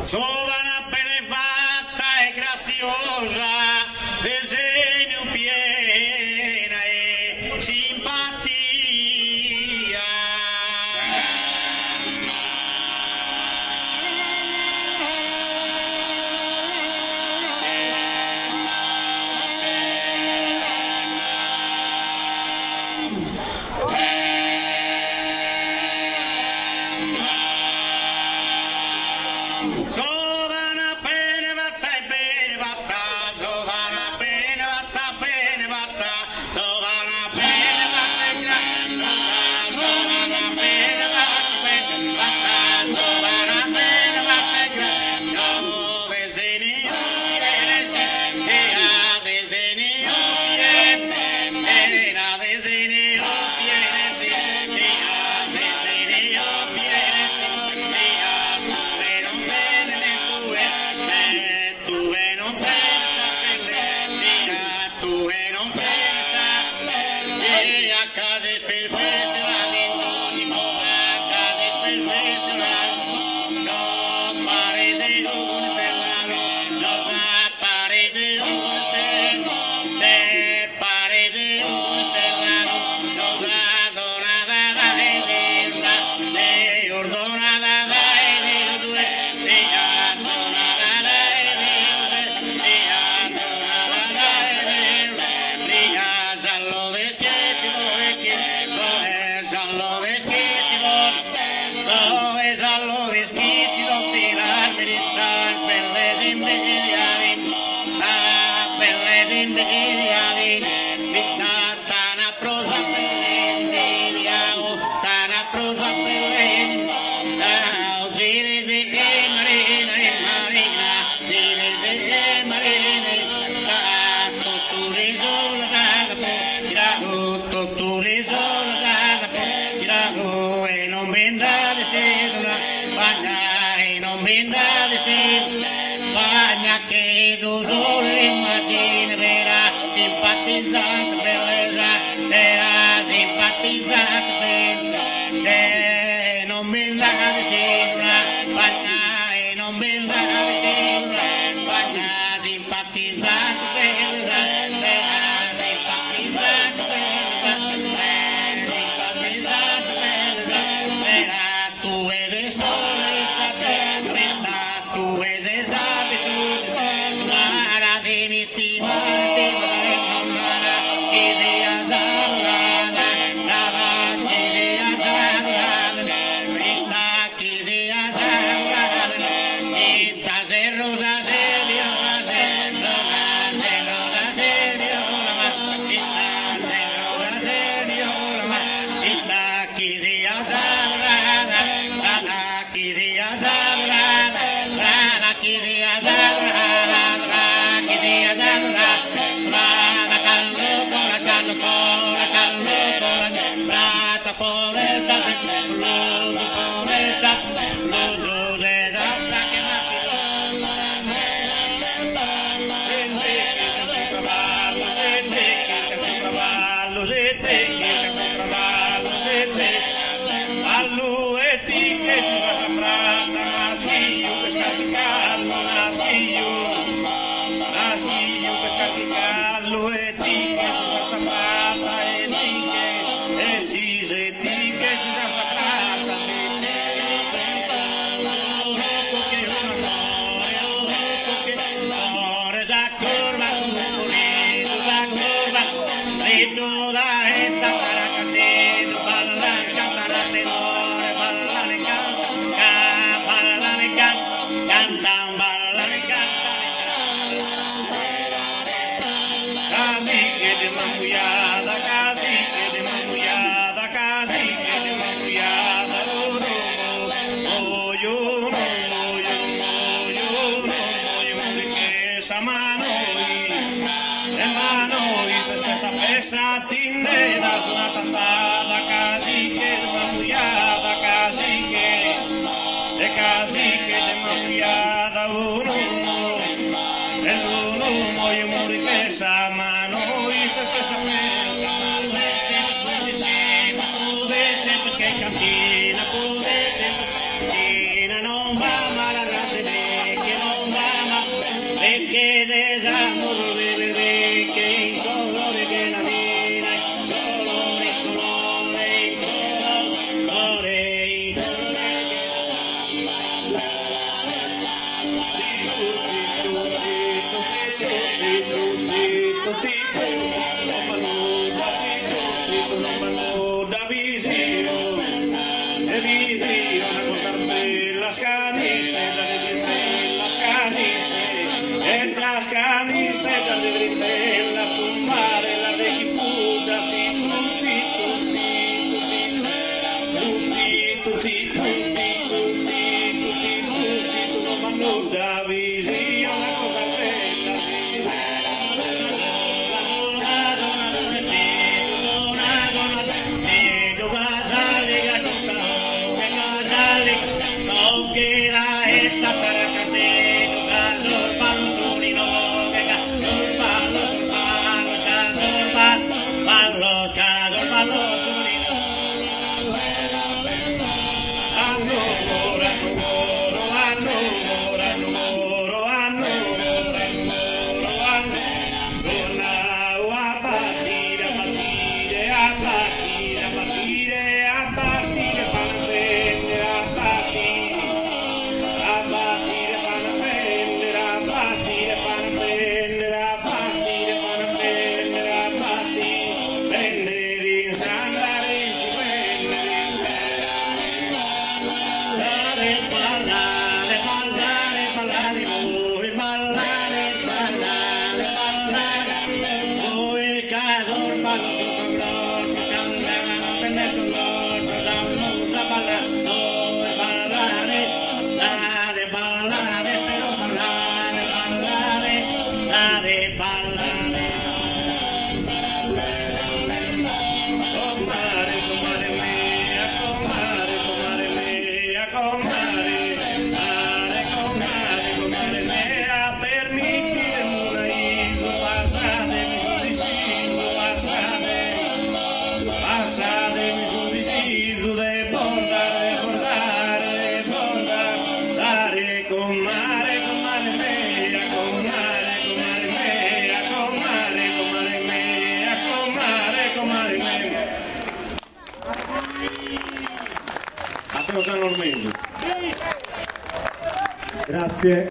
Sovana benefatta e graziosa, disegno piena e simpatia. Sovana benefatta e benefatta, sovana benefatta, benefatta, sovana benefatta e graziosa, sovana benefatta, benefatta, sovana benefatta e graziosa, vesenio viene sentia, vesenio viene, la vesenio viene sentia, vesenio viene sentia. Che su solo l'immagine vera, simpatizzante bellezza, sarà simpatizzante bella, se non mi dà sembra, bagna e non mi dà sembra, bagna simpatizzante bellezza, sarà simpatizzante bellezza, simpatizzante bellezza, vera tu e solo il sapere, tu e Satinera una tatada cacique de mamullada cacique de mamullada uno el uno muy muy pesa mano y te pesa puede ser pues que cantina puede ser cantina no va mala la stella di britella, stompare la vecchi puta, da vicino una cosa bella, che la etta per castello, caso il ballo solino, che caso il ballo sul ballo, scaso il ballo, scaso il ballo solino. Grazie.